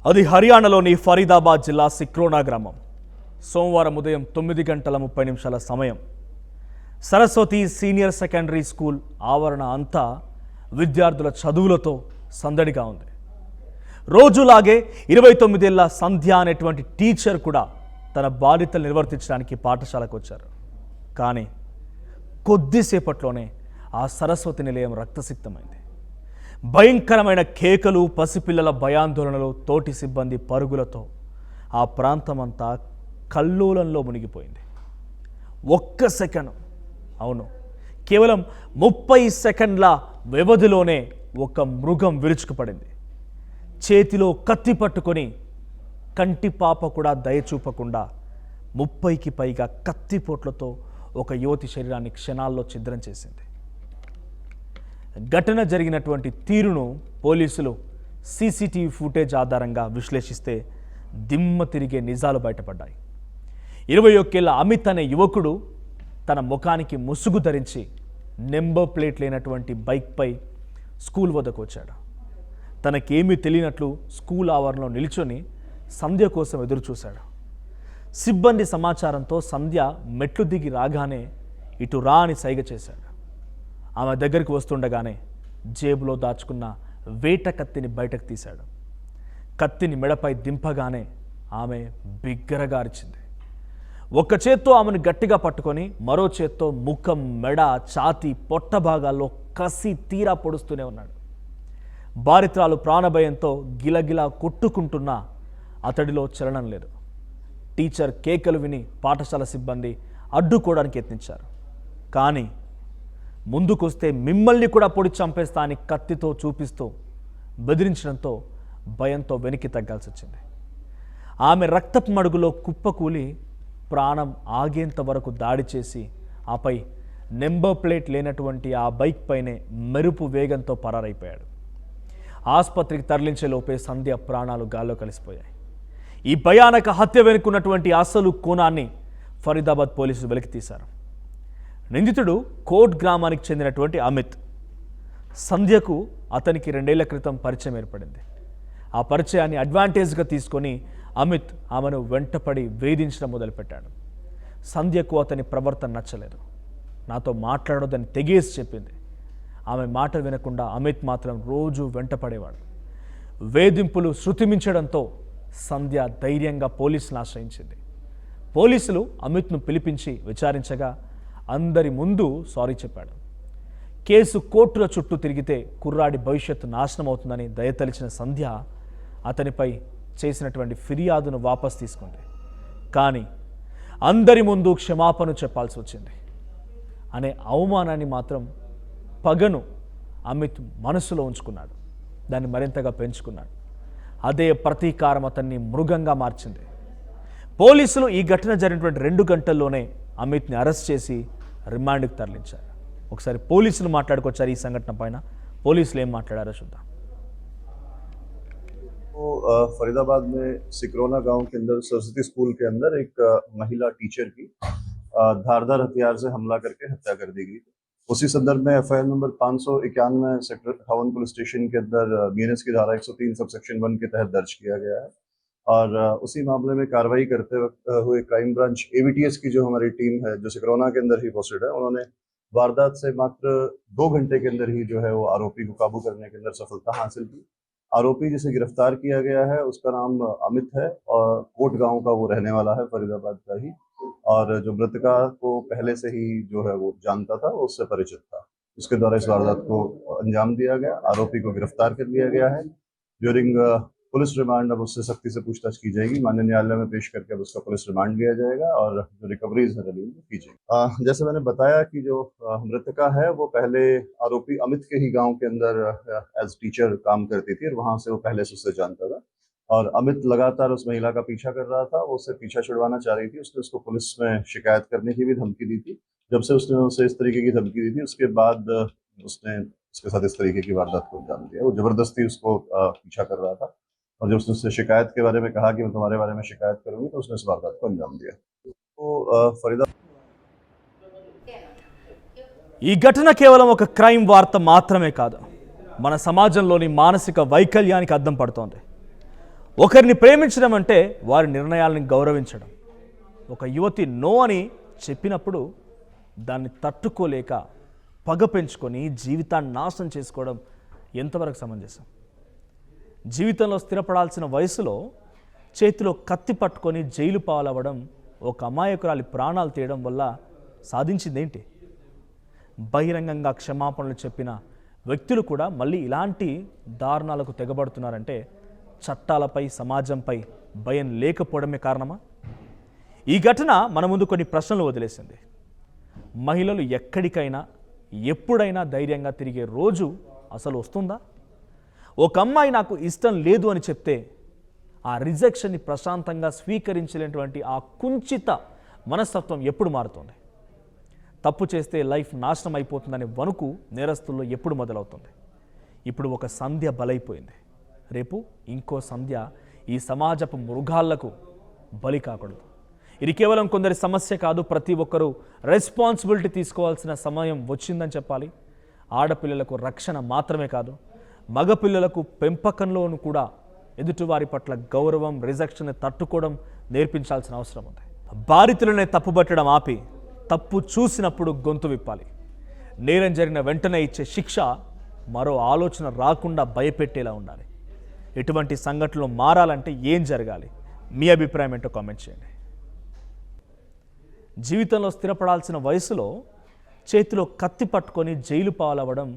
అది హర్యానాలోని ఫరీదాబాద్ జిల్లా సిక్రోనా గ్రామం. సోమవారం ఉదయం 9:30 సమయం. సరస్వతి సీనియర్ సెకండరీ స్కూల్ ఆవరణ అంతా విద్యార్థుల చదువులతో సందడిగా ఉంది. రోజులాగే 29 ఏళ్ల సంధ్య అనేటువంటి టీచర్ కూడా తన బాధ్యతలు నిర్వర్తించడానికి పాఠశాలకు వచ్చారు. కానీ కొద్దిసేపట్లోనే ఆ సరస్వతి నిలయం రక్తసిక్తమైంది. భయంకరమైన కేకలు, పసిపిల్లల భయాందోళనలు, తోటి సిబ్బంది పరుగులతో ఆ ప్రాంతమంతా కల్లోలంలో మునిగిపోయింది. ఒక్క సెకండ్, అవును కేవలం 30 సెకండ్ల వ్యవధిలోనే ఒక మృగం విరుచుకుపడింది. చేతిలో కత్తి పట్టుకొని కంటి పాప కూడా దయచూపకుండా 30కి పైగా కత్తిపోట్లతో ఒక యువతి శరీరాన్ని క్షణాల్లో ఛిద్రం చేసింది. ఘటన జరిగినటువంటి తీరును పోలీసులు సీసీటీవీ ఫుటేజ్ ఆధారంగా విశ్లేషిస్తే దిమ్మ తిరిగే నిజాలు బయటపడ్డాయి. 21 ఏళ్ల అమిత్ అనే యువకుడు తన ముఖానికి ముసుగు ధరించి నెంబర్ ప్లేట్ లేనటువంటి బైక్పై స్కూల్ వద్దకు వచ్చాడు. తనకేమీ తెలియనట్లు స్కూల్ ఆవరణలో నిల్చొని సంధ్య కోసం ఎదురు చూశాడు. సిబ్బంది సమాచారంతో సంధ్య మెట్లు దిగి రాగానే ఇటు రా అని సైగ చేశాడు. ఆమె దగ్గరికి వస్తుండగానే జేబులో దాచుకున్న వేట కత్తిని బయటకు తీశాడు. కత్తిని మెడపై దింపగానే ఆమె బిగ్గరగా అరిచింది. ఒక్క చేత్తో ఆమెను గట్టిగా పట్టుకొని మరో చేత్తో ముఖం, మెడ, ఛాతీ, పొట్ట భాగాల్లో కసి తీరా పొడుస్తూనే ఉన్నాడు. బారిత్రాలు ప్రాణభయంతో గిలగిలా కొట్టుకుంటున్నా అతడిలో చలనం లేదు. టీచర్ కేకలు విని పాఠశాల సిబ్బంది అడ్డుకోవడానికి యత్నించారు. కానీ ముందుకొస్తే మిమ్మల్ని కూడా పొడి చంపేస్తా అని కత్తితో చూపిస్తూ బెదిరించడంతో భయంతో వెనక్కి తగ్గాల్సి వచ్చింది. ఆమె రక్తపు మడుగులో కుప్పకూలి ప్రాణం ఆగేంత వరకు దాడి చేసి ఆపై నెంబర్ ప్లేట్ లేనటువంటి ఆ బైక్ పైనే మెరుపు వేగంతో పరారైపోయాడు. ఆసుపత్రికి తరలించే లోపే సంధ్య ప్రాణాలు గాల్లో కలిసిపోయాయి. ఈ భయానక హత్య వెనుకున్నటువంటి అసలు కోణాన్ని ఫరీదాబాద్ పోలీసులు వెలికితీశారు. నిందితుడు కోట్ గ్రామానికి చెందినటువంటి అమిత్. సంధ్యకు అతనికి 2 ఏళ్ల క్రితం పరిచయం ఏర్పడింది. ఆ పరిచయాన్ని అడ్వాంటేజ్గా తీసుకొని అమిత్ ఆమెను వెంటపడి వేధించడం మొదలుపెట్టాడు. సంధ్యకు అతని ప్రవర్తన నచ్చలేదు. నాతో మాట్లాడొద్దని తెగేసి చెప్పింది. ఆమె మాట వినకుండా అమిత్ మాత్రం రోజు వెంటపడేవాడు. వేధింపులు శృతిమించడంతో సంధ్య ధైర్యంగా పోలీసులను ఆశ్రయించింది. పోలీసులు అమిత్ను పిలిపించి విచారించగా అందరి ముందు సారీ చెప్పాడు. కేసు కోర్టుల చుట్టూ తిరిగితే కుర్రాడి భవిష్యత్తు నాశనం అవుతుందని దయతలిచిన సంధ్య అతనిపై చేసినటువంటి ఫిర్యాదును వాపస్ తీసుకుంది. కానీ అందరి ముందు క్షమాపణ చెప్పాల్సి వచ్చింది అనే అవమానాన్ని మాత్రం, పగను అమిత్ మనసులో ఉంచుకున్నాడు. దాన్ని మరింతగా పెంచుకున్నాడు. అదే ప్రతీకారం అతన్ని మృగంగా మార్చింది. పోలీసులు ఈ ఘటన జరిగినటువంటి 2 గంటల్లోనే అమిత్ని అరెస్ట్ చేసి రిమాండ్కి తరలించారు. ఒకసారి పోలీసులు మాట్లాడుకొచ్చారు ఈ సంఘటన పైన. పోలీసులు ఏం మాట్లాడారో చూద్దాం. फरीदाबाद में सिकरोना गांव के अंदर सरस्वती स्कूल के अंदर एक महिला टीचर की धारदार हथियार से हमला करके हत्या कर दी गई। उसी संदर्भ में FIR number 591 sector 58 police station के अंदर बीएनएस की धारा 103 सबसेक्शन 1 के तहत दर्ज किया गया है। और उसी मामले में कार्रवाई करते हुए क्राइम ब्रांच एवीटीएस की जो हमारी टीम है, जो सिकरोना के अंदर ही पोस्टेड है, उन्होंने वारदात से मात्र 2 घंटे के अंदर ही जो है वो आरोपी को काबू करने के अंदर सफलता हासिल की। आरोपी जिसे गिरफ्तार किया गया है उसका नाम अमित है और कोट गांव का वो रहने वाला है, फरीदाबाद का ही। और जो मृतका को पहले से ही जो है वो जानता था, वो उससे परिचित था। उसके द्वारा इस वारदात को अंजाम दिया गया। आरोपी को गिरफ्तार कर लिया गया है। ड्यूरिंग पुलिस रिमांड अब उससे सख्ती से पूछताछ की जाएगी। माननीय न्यायालय में पेश करके अब उसका पुलिस रिमांड लिया जाएगा और जो रिकवरीज है दलील की जाएगी। जैसे मैंने बताया कि जो मृतका है वो पहले आरोपी अमित के ही गांव के अंदर एज टीचर काम करती थी और वहां से वो पहले से उससे जानता था। और अमित लगातार उस महिला का पीछा कर रहा था। वो उससे पीछा छुड़वाना चाह रही थी। उसने उसको पुलिस में शिकायत करने की भी धमकी दी थी। जब से उसने उसे इस तरीके की धमकी दी थी, उसके बाद उसने उसके साथ इस तरीके की वारदात को अंजाम दिया। वो जबरदस्ती उसको पीछा कर रहा था और जब उसने उससे शिकायत के बारे में कहा कि मैं तुम्हारे बारे में शिकायत करूंगी, तो उसने इस वारदात को अंजाम दिया। तो फरीदाबाद ఈ ఘటన కేవలం ఒక క్రైమ్ వార్త మాత్రమే కాదు, మన సమాజంలోని మానసిక వైకల్యానికి అద్దం పడుతోంది. ఒకరిని ప్రేమించడం అంటే వారి నిర్ణయాలను గౌరవించడం. ఒక యువతి నో అని చెప్పినప్పుడు దాన్ని తట్టుకోలేక పగ పెంచుకొని జీవితాన్ని నాశనం చేసుకోవడం ఎంతవరకు సమంజసం? జీవితంలో స్థిరపడాల్సిన వయసులో చేతిలో కత్తి పట్టుకొని జైలు పాలవ్వడం, ఒక అమాయకురాలి ప్రాణాలు తీయడం వల్ల సాధించిందేంటి? బహిరంగంగా క్షమాపణలు చెప్పిన వ్యక్తులు కూడా మళ్ళీ ఇలాంటి దారుణాలకు తెగబడుతున్నారంటే చట్టాలపై, సమాజంపై భయం లేకపోవడమే కారణమా? ఈ ఘటన మన ముందు కొన్ని ప్రశ్నలు వదిలేసింది. మహిళలు ఎక్కడికైనా ఎప్పుడైనా ధైర్యంగా తిరిగే రోజు అసలు వస్తుందా? ఒక అమ్మాయి నాకు ఇష్టం లేదు అని చెప్తే ఆ రిజెక్షన్ని ప్రశాంతంగా స్వీకరించలేనటువంటి ఆ కుంచిత మనస్తత్వం ఎప్పుడు మారుతుంది? తప్పు చేస్తే లైఫ్ నాశనం అయిపోతుందనే వణుకు నేరస్తుల్లో ఎప్పుడు మొదలవుతుంది? ఇప్పుడు ఒక సంధ్య బలైపోయింది, రేపు ఇంకో సంధ్య ఈ సమాజపు మృగాళ్లకు బలి కాకూడదు. ఇది కేవలం కొందరి సమస్య కాదు, ప్రతి ఒక్కరూ రెస్పాన్సిబిలిటీ తీసుకోవాల్సిన సమయం వచ్చిందని చెప్పాలి. ఆడపిల్లలకు రక్షణ మాత్రమే కాదు, మగపిల్లలకు పెంపకంలోనూ కూడా ఎదుటివారి పట్ల గౌరవం, రిజెక్షన్ తట్టుకోవడం నేర్పించాల్సిన అవసరం ఉంది. బాధితులనే తప్పుబట్టడం ఆపి తప్పు చూసినప్పుడు గొంతు విప్పాలి. నేరం జరిగిన వెంటనే ఇచ్చే శిక్ష మరో ఆలోచన రాకుండా భయపెట్టేలా ఉండాలి. ఎటువంటి సంఘటనలు మారాలంటే ఏం జరగాలి? మీ అభిప్రాయం ఏంటో కామెంట్ చేయండి. జీవితంలో స్థిరపడాల్సిన వయసులో చేతిలో కత్తి పట్టుకొని జైలు పాలవ్వడం,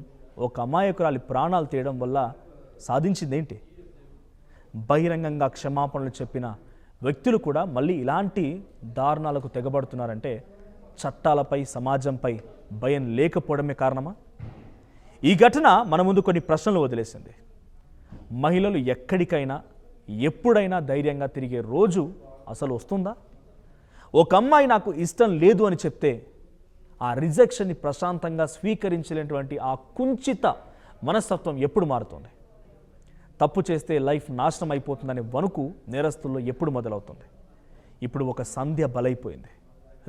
ఒక అమాయకురాలి ప్రాణాలు తీయడం వల్ల సాధించిందేంటి? బహిరంగంగా క్షమాపణలు చెప్పిన వ్యక్తులు కూడా మళ్ళీ ఇలాంటి దారుణాలకు తెగబడుతున్నారంటే చట్టాలపై, సమాజంపై భయం లేకపోవడమే కారణమా? ఈ ఘటన మన ముందు కొన్ని ప్రశ్నలు వదిలేసింది. మహిళలు ఎక్కడికైనా ఎప్పుడైనా ధైర్యంగా తిరిగే రోజు అసలు వస్తుందా? ఒక అమ్మాయి నాకు ఇష్టం లేదు అని చెప్తే ఆ రిజెక్షన్ని ప్రశాంతంగా స్వీకరించలేనటువంటి ఆ కుంచిత మనస్తత్వం ఎప్పుడు మారుతుంది? తప్పు చేస్తే లైఫ్ నాశనం అయిపోతుందనే వణుకు నేరస్తుల్లో ఎప్పుడు మొదలవుతుంది? ఇప్పుడు ఒక సంధ్య బలైపోయింది,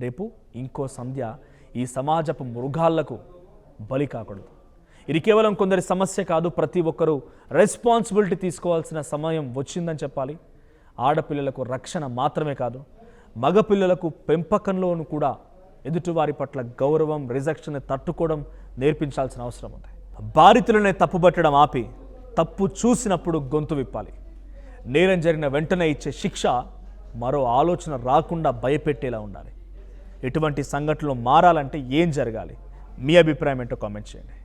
రేపు ఇంకో సంధ్య ఈ సమాజపు మృగాళ్లకు బలి కాకూడదు. ఇది కేవలం కొందరి సమస్య కాదు, ప్రతి ఒక్కరూ రెస్పాన్సిబిలిటీ తీసుకోవాల్సిన సమయం వచ్చిందని చెప్పాలి. ఆడపిల్లలకు రక్షణ మాత్రమే కాదు, మగపిల్లలకు పెంపకంలోనూ కూడా ఎదుటివారి పట్ల గౌరవం, రిజెక్షన్ తట్టుకోవడం నేర్పించాల్సిన అవసరం ఉంది. బాధితులనే తప్పుబట్టడం ఆపి తప్పు చూసినప్పుడు గొంతు విప్పాలి. నేరం జరిగిన వెంటనే ఇచ్చే శిక్ష మరో ఆలోచన రాకుండా భయపెట్టేలా ఉండాలి. ఎటువంటి సంఘటనలు మారాలంటే ఏం జరగాలి? మీ అభిప్రాయం ఏంటో కామెంట్ చేయండి.